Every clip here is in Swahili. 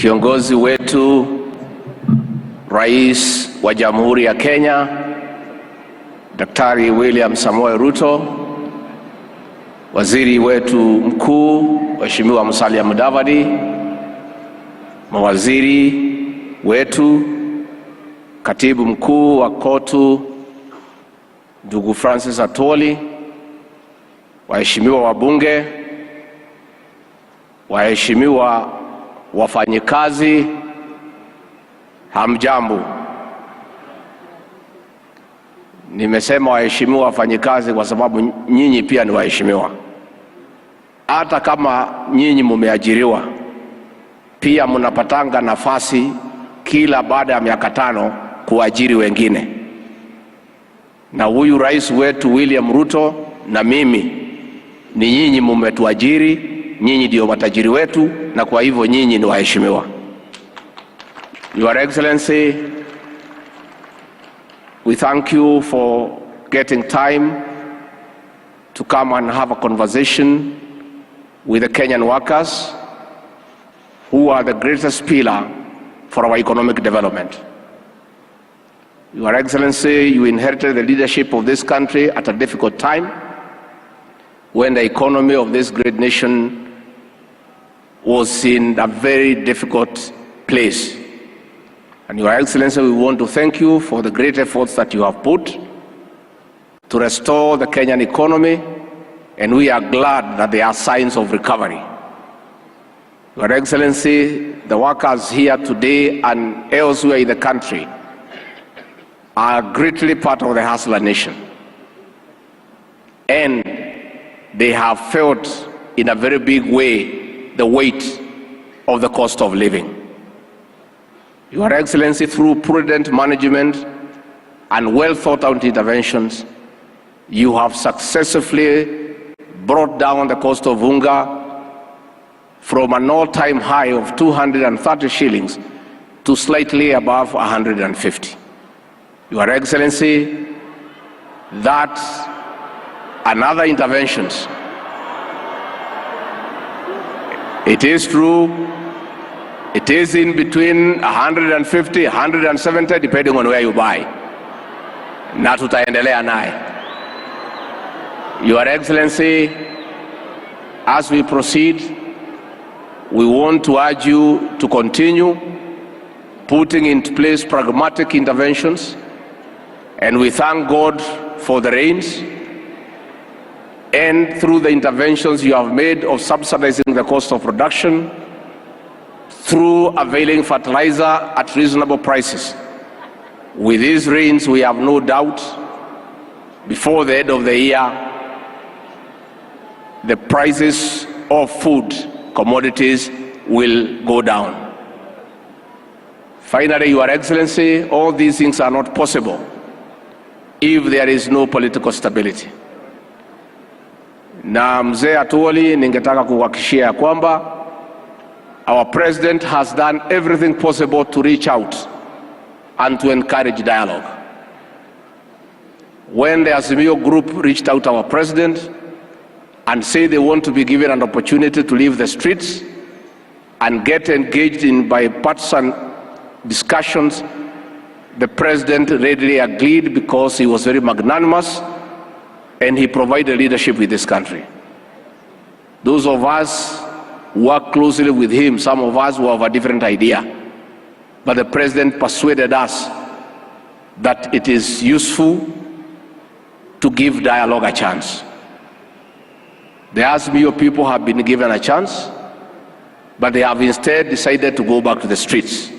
Kiongozi wetu Rais wa Jamhuri ya Kenya Daktari William Samoei Ruto, Waziri wetu mkuu Mheshimiwa Musalia Mudavadi, mawaziri wetu, Katibu mkuu wa KOTU ndugu Francis Atwoli, waheshimiwa wabunge, waheshimiwa wafanyikazi, hamjambo. Nimesema waheshimiwa wafanyikazi kwa sababu nyinyi pia ni waheshimiwa. Hata kama nyinyi mumeajiriwa, pia mnapatanga nafasi kila baada ya miaka 5 kuajiri wengine. Na huyu rais wetu William Ruto na mimi, ni nyinyi mumetuajiri, nyinyi ndio matajiri wetu, na kwa hivyo nyinyi ni waheshimiwa. Your Excellency, we thank you for getting time to come and have a conversation with the Kenyan workers, who are the greatest pillar for our economic development. Your Excellency, you inherited the leadership of this country at a difficult time, when the economy of this great nation was in a very difficult place. And Your Excellency, we want to thank you for the great efforts that you have put to restore the Kenyan economy, and we are glad that there are signs of recovery. Your Excellency, the workers here today and elsewhere in the country are greatly part of the hustler nation, and they have felt in a very big way the weight of the cost of living. Your Excellency, through prudent management and well thought out interventions, you have successfully brought down the cost of unga from an all-time high of 230 shillings to slightly above 150. Your Excellency, that and other interventions, it is true, it is in between 150, 170, depending on where you buy. Na tutaendelea naye. Your Excellency, as we proceed, we want to urge you to continue putting into place pragmatic interventions, and we thank God for the rains, and through the interventions you have made of subsidizing the cost of production, through availing fertilizer at reasonable prices. With these rains, we have no doubt, before the end of the year, the prices of food commodities will go down. Finally, Your Excellency, all these things are not possible if there is no political stability. Na mzee Atwoli, ningetaka kuhakikishia kwamba our president has done everything possible to reach out and to encourage dialogue. When the Azimio group reached out to our president and said they want to be given an opportunity to leave the streets and get engaged in bipartisan discussions, the president readily agreed because he was very magnanimous and he provided leadership with this country. Those of us who work closely with him, some of us who have a different idea, but the president persuaded us that it is useful to give dialogue a chance. The Azimio people have been given a chance, but they have instead decided to go back to the streets.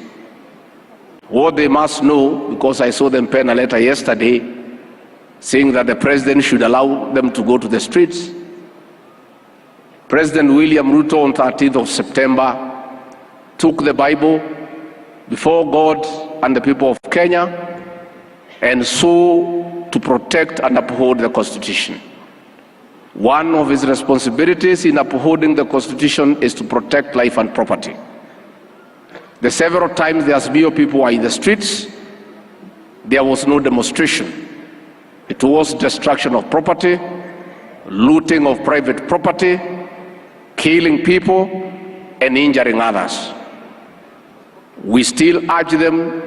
What they must know, because I saw them pen a letter yesterday saying that the president should allow them to go to the streets. President William Ruto on 13th of September took the Bible before God and the people of Kenya and swore to protect and uphold the Constitution. One of his responsibilities in upholding the Constitution is to protect life and property. The several times the Azimio people were in the streets, there was no demonstration. It was destruction of property, looting of private property, killing people and injuring others. we still urge them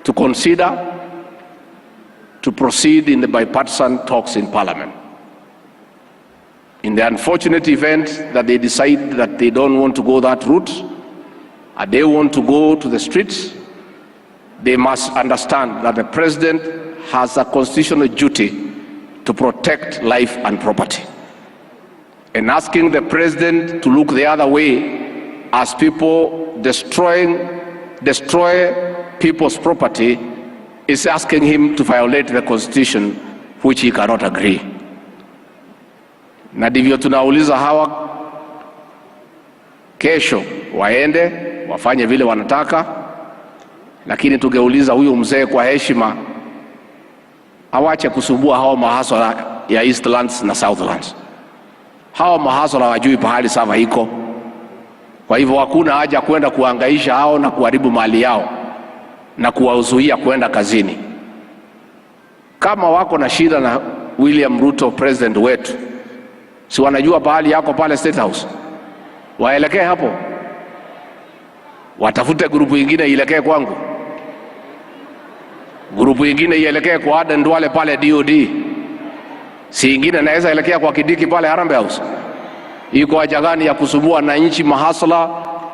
to consider to proceed in the bipartisan talks in Parliament. In the unfortunate event that they decide that they don't want to go that route, and they want to go to the streets, they must understand that the president has a constitutional duty to protect life and property. And asking the president to look the other way as people destroy people's property is asking him to violate the constitution, which he cannot agree. Na ndivyo tunauliza hawa kesho waende wafanye vile wanataka, lakini tungeuliza huyu mzee kwa heshima awache kusumbua hawa mahasala ya Eastlands na Southlands. Hawa mahasala wajui pahali sava iko. Kwa hivyo hakuna haja kwenda kuhangaisha hao na kuharibu mali yao na kuwazuia kwenda kazini. Kama wako na shida na William Ruto president wetu, si wanajua pahali yako pale State House? Waelekee hapo. Watafute grupu ingine ielekee kwangu. Grupu ingine ielekee kwa Aden Duale pale DOD. Si ingine naweza elekea kwa Kidiki pale Harambee House. Iko haja gani ya kusumbua na nchi mahasla?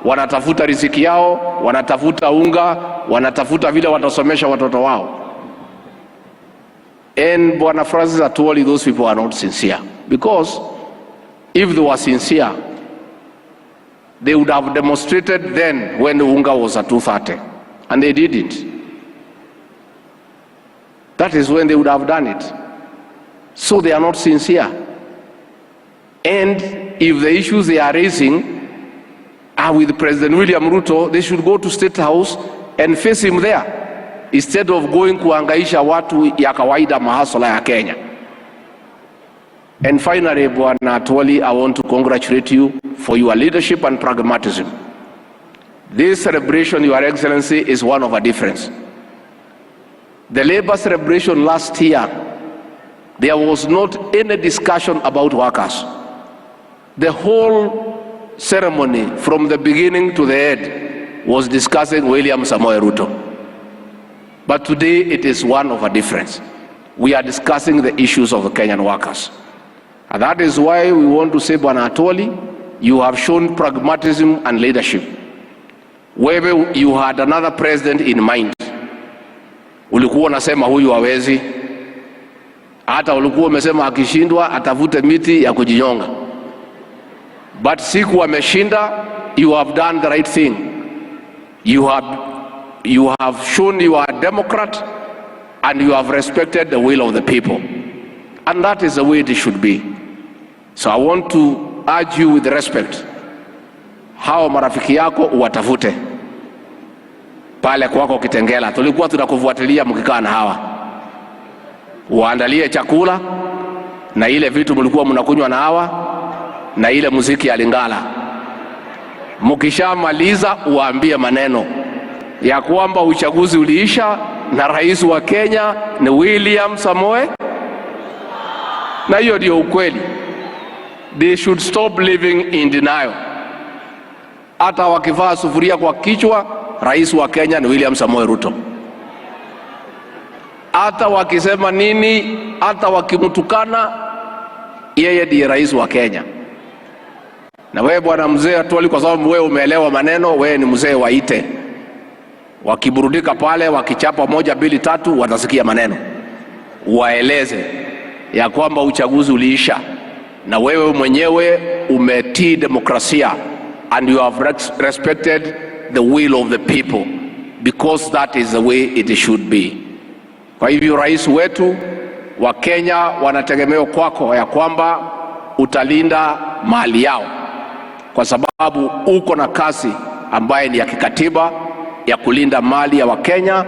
Wanatafuta riziki yao, wanatafuta unga, wanatafuta vile watasomesha watoto wao. And Bwana Francis Atwoli, those people are not sincere. Because if they were sincere, they would have demonstrated then when the unga was at 230. And they didn't. That is when they would have done it. So they are not sincere. And if the issues they are raising are with President William Ruto, they should go to State House and face him there, instead of going kuangaisha watu ya kawaida mahasala ya Kenya. And finally, Bwana Atwoli, I want to congratulate you for your leadership and pragmatism. This celebration, Your Excellency, is one of a difference. The labor celebration last year, there was not any discussion about workers. The whole ceremony from the beginning to the end was discussing William Samoei Ruto. But today it is one of a difference. We are discussing the issues of the Kenyan workers. And that is why we want to say, Bwana Atwoli, you have shown pragmatism and leadership. Whether you had another president in mind, ulikuwa unasema huyu hawezi, hata ulikuwa umesema akishindwa atafute miti ya kujinyonga. But siku ameshinda, you have done the right thing. You have shown you are a Democrat and you have respected the will of the people. And that is the way it should be. So I want to urge you with respect, hao marafiki yako uwatafute pale kwako Kitengela. Tulikuwa tunakufuatilia mkikaa na hawa. Uandalie chakula na ile vitu mlikuwa mnakunywa na hawa na ile muziki ya Lingala. Mkishamaliza uambie maneno ya kwamba uchaguzi uliisha na rais wa Kenya ni William Samoei. Na hiyo ndio ukweli. They should stop living in denial. Hata wakivaa sufuria kwa kichwa, rais wa Kenya ni William Samoei Ruto. Hata wakisema nini, hata wakimtukana, yeye ndiye rais wa Kenya. Na wewe Bwana mzee Atwoli, kwa sababu wewe umeelewa maneno, wewe ni mzee waite. Wakiburudika pale, wakichapa 1, 2, 3, watasikia maneno. Waeleze ya kwamba uchaguzi uliisha na wewe mwenyewe umetii demokrasia and you have respected the will of the people, because that is the way it should be. Kwa hivyo rais wetu wa Kenya wanategemea kwako ya kwamba utalinda mali yao, kwa sababu uko na kazi ambaye ni ya kikatiba ya kulinda mali ya Wakenya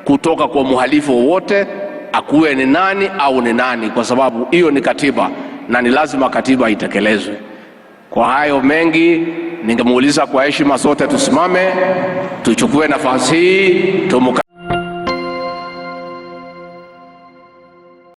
kutoka kwa muhalifu wowote, akuwe ni nani au ni nani, kwa sababu hiyo ni katiba na ni lazima katiba itekelezwe. Kwa hayo mengi, ningemuuliza kwa heshima sote tusimame, tuchukue nafasi hii